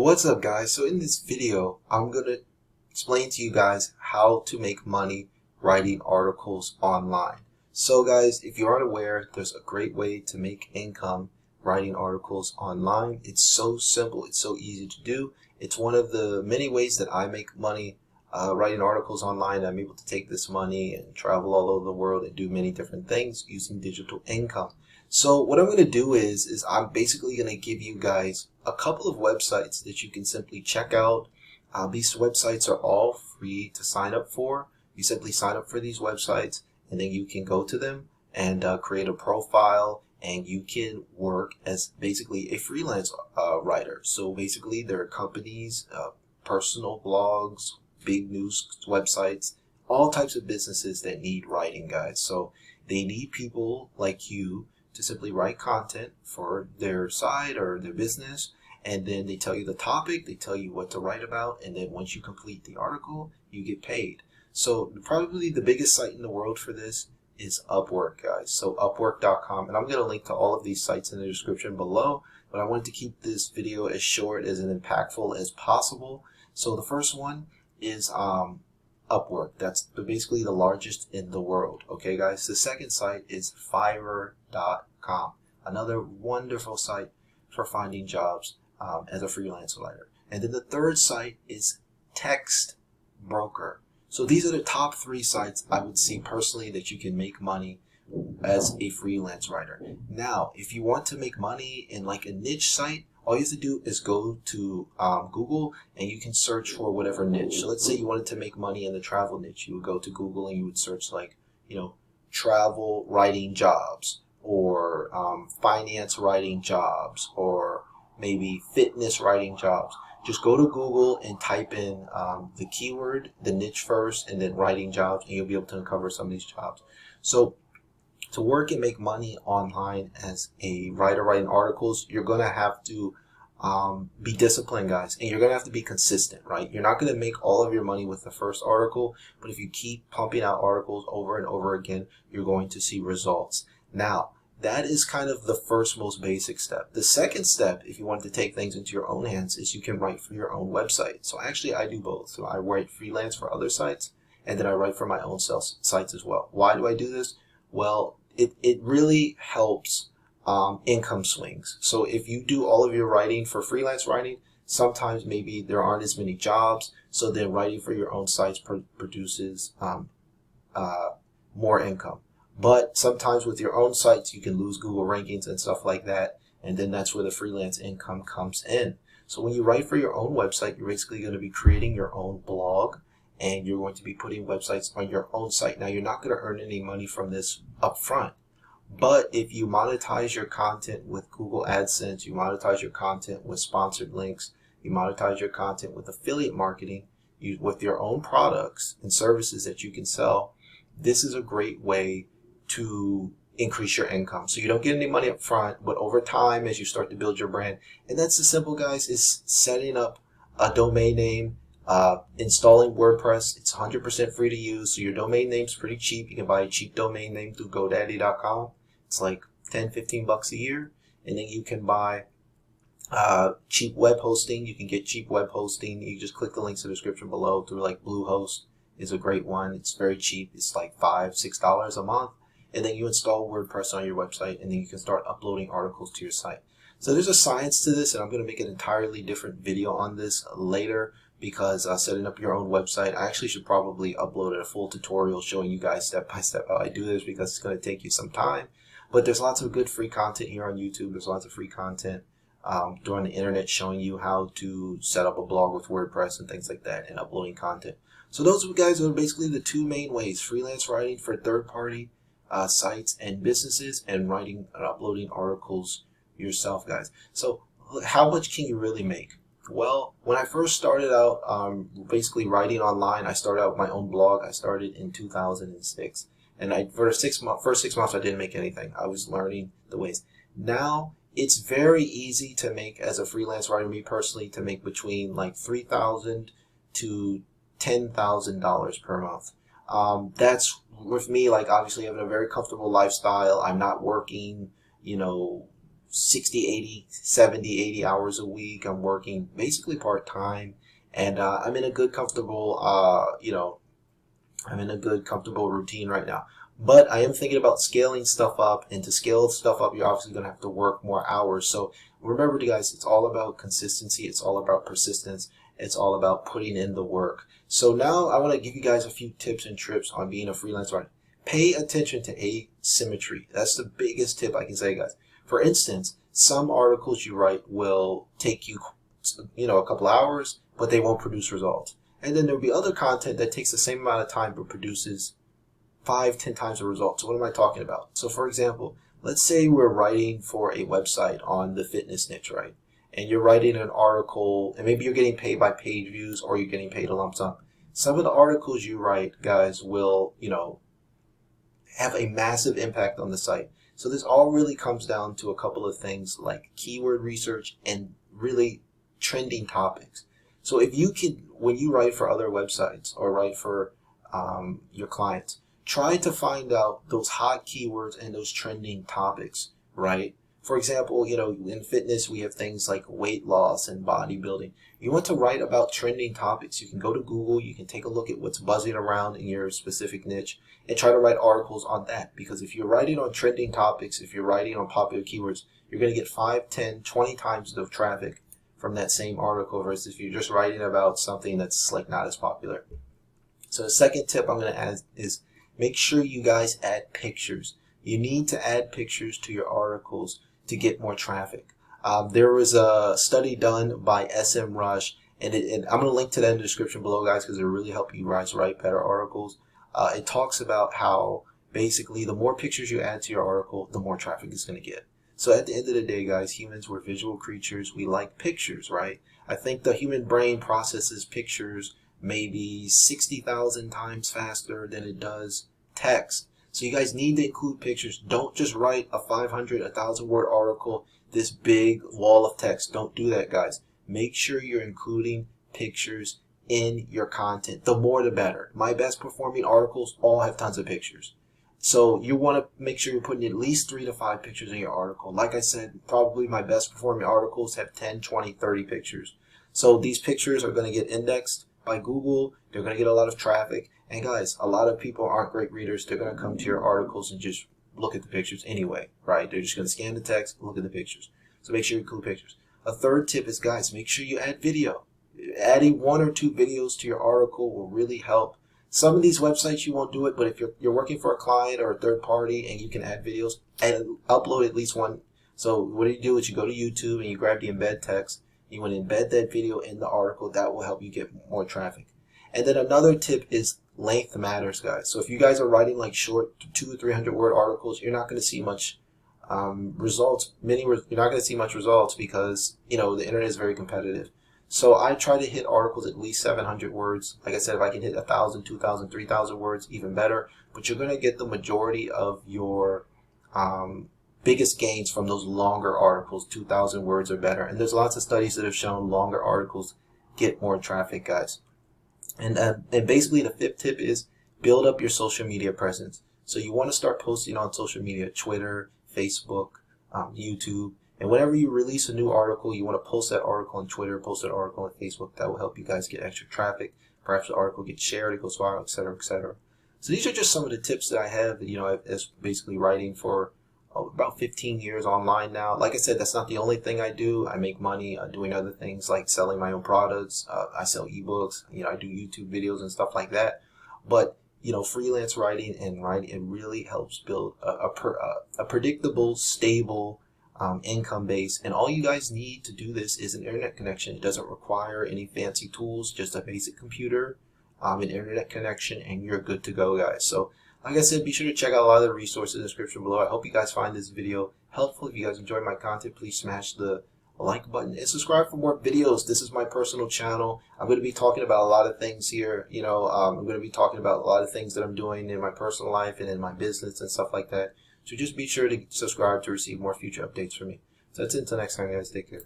What's up, guys? So in this video, I'm going to explain to you guys how to make money writing articles online. So guys, if you aren't aware, there's a great way to make income writing articles online. It's so simple. It's so easy to do. It's one of the many ways that I make money writing articles online. I'm able to take this money and travel all over the world and do many different things using digital income. So what I'm going to do is I'm basically going to give you guys a couple of websites that you can simply check out. These websites are all free to sign up for. You simply sign up for these websites and then you can go to them and create a profile, and you can work as basically a freelance writer. So basically there are companies, personal blogs, big news websites, all types of businesses that need writing, guys. So they need people like you to simply write content for their site or their business, and then they tell you the topic, they tell you what to write about, and then once you complete the article, you get paid. So probably the biggest site in the world for this is Upwork, guys. So Upwork.com, and I'm going to link to all of these sites in the description below, but I wanted to keep this video as short as and impactful as possible. So the first one is Upwork. That's basically the largest in the world. Okay, guys. The second site is Fiverr.com. Another wonderful site for finding jobs as a freelance writer. And then the third site is Text Broker. So these are the top three sites I would see personally that you can make money as a freelance writer. Now, if you want to make money in like a niche site, all you have to do is go to Google and you can search for whatever niche. So let's say you wanted to make money in the travel niche. You would go to Google and you would search like, travel writing jobs, or finance writing jobs, or maybe fitness writing jobs. Just go to Google and type in the keyword, the niche first, and then writing jobs, and you'll be able to uncover some of these jobs. So to work and make money online as a writer writing articles, you're going to have to be disciplined, guys, and you're going to have to be consistent, right? You're not going to make all of your money with the first article, but if you keep pumping out articles over and over again, you're going to see results. Now, that is kind of the first most basic step. The second step, if you want to take things into your own hands, is you can write for your own website. So actually I do both. So I write freelance for other sites, and then I write for my own sites as well. Why do I do this? Well, it really helps income swings. So if you do all of your writing for freelance writing, sometimes maybe there aren't as many jobs, so then writing for your own sites produces more income. But sometimes with your own sites, you can lose Google rankings and stuff like that, and then that's where the freelance income comes in. So when you write for your own website, you're basically going to be creating your own blog, and you're going to be putting websites on your own site. Now, you're not going to earn any money from this up front, but if you monetize your content with Google Adsense, you monetize your content with sponsored links, you monetize your content with affiliate marketing, with your own products and services that you can sell, this is a great way to increase your income. So you don't get any money up front, but over time, as you start to build your brand, and that's the simple, guys, is setting up a domain name, installing WordPress. It's 100% free to use, so your domain name's pretty cheap. You can buy a cheap domain name through GoDaddy.com. It's like 10-15 bucks a year, and then you can buy cheap web hosting. You can get cheap web hosting. You just click the links in the description below through like Bluehost is a great one. It's very cheap. It's like $5-6 a month. And then you install WordPress on your website, and then you can start uploading articles to your site. So there's a science to this, and I'm going to make an entirely different video on this later, because setting up your own website, I actually should probably upload a full tutorial showing you guys step by step how I do this, because it's going to take you some time. But there's lots of good free content here on YouTube. There's lots of free content during the internet showing you how to set up a blog with WordPress and things like that, and uploading content. So those guys are basically the two main ways: freelance writing for third-party sites and businesses, and writing and uploading articles yourself, guys. So how much can you really make? Well, when I first started out basically writing online, I started out with my own blog. I started in 2006, and for the first 6 months I didn't make anything. I was learning the ways. Now it's very easy to make as a freelance writer, me personally, to make between like $3,000 to $10,000 per month. That's with me, like, obviously having a very comfortable lifestyle. I'm not working, 60, 80, 70, 80 hours a week. I'm working basically part-time, and I'm in a good, comfortable, I'm in a good, comfortable routine right now. But I am thinking about scaling stuff up, and to scale stuff up, you're obviously going to have to work more hours. So remember, guys, it's all about consistency. It's all about persistence. It's all about putting in the work. So now I want to give you guys a few tips and tricks on being a freelance writer. Pay attention to asymmetry. That's the biggest tip I can say, guys. For instance, some articles you write will take you, a couple hours, but they won't produce results. And then there'll be other content that takes the same amount of time but produces 5-10 times the results. So what am I talking about? So for example, let's say we're writing for a website on the fitness niche, right? And you're writing an article, and maybe you're getting paid by page views, or you're getting paid a lump sum. Some of the articles you write, guys, will, have a massive impact on the site. So this all really comes down to a couple of things like keyword research and really trending topics. So if you can, when you write for other websites or write for your clients, try to find out those hot keywords and those trending topics, right? For example, in fitness, we have things like weight loss and bodybuilding. You want to write about trending topics. You can go to Google, you can take a look at what's buzzing around in your specific niche and try to write articles on that. Because if you're writing on trending topics, if you're writing on popular keywords, you're going to get 5, 10, 20 times the traffic from that same article versus if you're just writing about something that's like not as popular. So the second tip I'm going to add is make sure you guys add pictures. You need to add pictures to your articles to get more traffic. There was a study done by SMrush, and I'm going to link to that in the description below, guys, because it'll really help you guys write better articles. It talks about how basically the more pictures you add to your article, the more traffic it's going to get. So at the end of the day, guys, humans, we're visual creatures. We like pictures, right? I think the human brain processes pictures maybe 60,000 times faster than it does text. So you guys need to include pictures. Don't just write a 500, 1,000 word article, this big wall of text. Don't do that, guys. Make sure you're including pictures in your content. The more the better. My best performing articles all have tons of pictures. So you want to make sure you're putting at least 3 to 5 pictures in your article. Like I said, probably my best performing articles have 10, 20, 30 pictures. So these pictures are going to get indexed by Google. They're going to get a lot of traffic. And guys, a lot of people aren't great readers. They're going to come to your articles and just look at the pictures anyway, right? They're just going to scan the text, look at the pictures. So make sure you include pictures. A third tip is, guys, make sure you add video. Adding 1 or 2 videos to your article will really help. Some of these websites you won't do it, but if you're working for a client or a third party and you can add videos, and upload at least one. So what you do is you go to YouTube and you grab the embed text. You want to embed that video in the article. That will help you get more traffic. And then another tip is length matters, guys. So if you guys are writing like short 200 or 300 word articles, you're not going to see much results. You're not going to see much results because the internet is very competitive. So I try to hit articles at least 700 words. Like I said, if I can hit 1,000, 2,000, 3,000 words, even better. But you're going to get the majority of your biggest gains from those longer articles, 2,000 words or better. And there's lots of studies that have shown longer articles get more traffic, guys. And basically the 5th tip is build up your social media presence. So you want to start posting on social media, Twitter, Facebook, YouTube. And whenever you release a new article, you want to post that article on Twitter, post that article on Facebook. That will help you guys get extra traffic. Perhaps the article gets shared, it goes viral, etc., etc. So these are just some of the tips that I have. As basically writing for about 15 years online now. Like I said, that's not the only thing I do. I make money doing other things like selling my own products. I sell ebooks. I do YouTube videos and stuff like that. But freelance writing it really helps build a predictable, stable income base. And all you guys need to do this is an internet connection. It doesn't require any fancy tools, just a basic computer, an internet connection, and you're good to go, guys. So like I said, be sure to check out a lot of the resources in the description below. I hope you guys find this video helpful. If you guys enjoy my content, please smash the like button and subscribe for more videos. This is my personal channel. I'm going to be talking about a lot of things here. I'm going to be talking about a lot of things that I'm doing in my personal life and in my business and stuff like that. So just be sure to subscribe to receive more future updates from me. So that's it until next time, guys. Take care.